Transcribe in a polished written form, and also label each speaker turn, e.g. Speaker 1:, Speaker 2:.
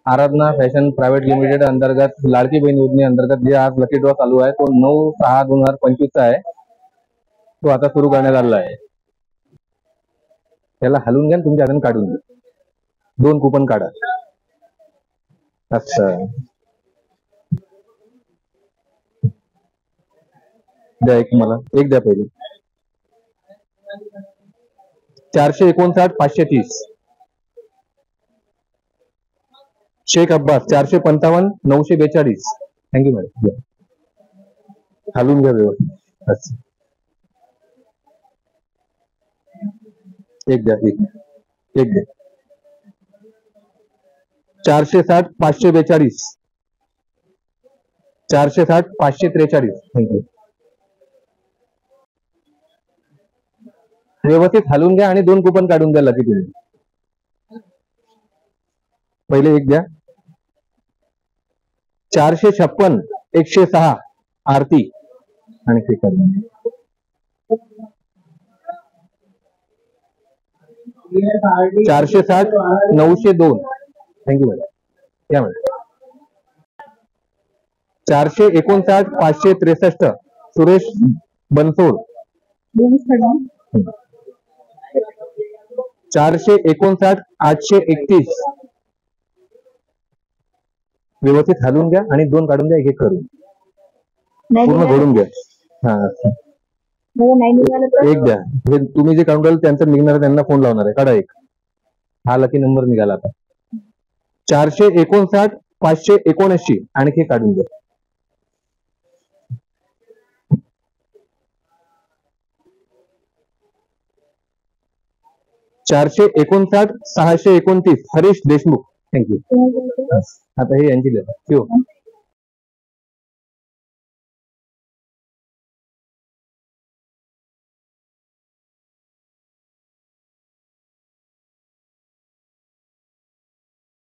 Speaker 1: आराधना fashion private limited अंतर्गत लाडकी बहीण योजनेअंतर्गत जे आज लकी ड्रॉ चालू आहे तो 9/6/2025 चा आहे. तो आता सुरू करण्यात आलेला आहे. त्याला हलवून घ्या, तुमच्या हाताने काढून घ्या. 2 कुपन काढा. अच्छा, द्या एक, मला एक द्या पहिले. 459 530. शेख अब्बास 455 942. Thank you madam. हलवून घ्या व्यवस्थित. अच्छा, एक द्या, एक द्या. 460 542. 460 543. थँक्यू. व्यवस्थित हलवून घ्या आणि 2 कुपन काढून द्या लकी तुम्ही. पहिले एक द्या. 456 106 आरती आणि ते करा. 460 902. Thank you madam. या मॅडम. 459 563 सुरेश बनसोड. 459 831. व्यवस्थित हलवून घ्या आणि 2 काढून द्या. एक करून पूर्ण घडून घ्या. हा, एक द्या. हे तुम्ही जे काढून राहिले त्यांचं निघणार, त्यांना फोन लावणार आहे. काढा एक. हा लकी नंबर निघाला आता. 459 579. आणखी काढून द्या. 459 629 हरीश देशमुख. थँक्यू. आता हे यांची द्या.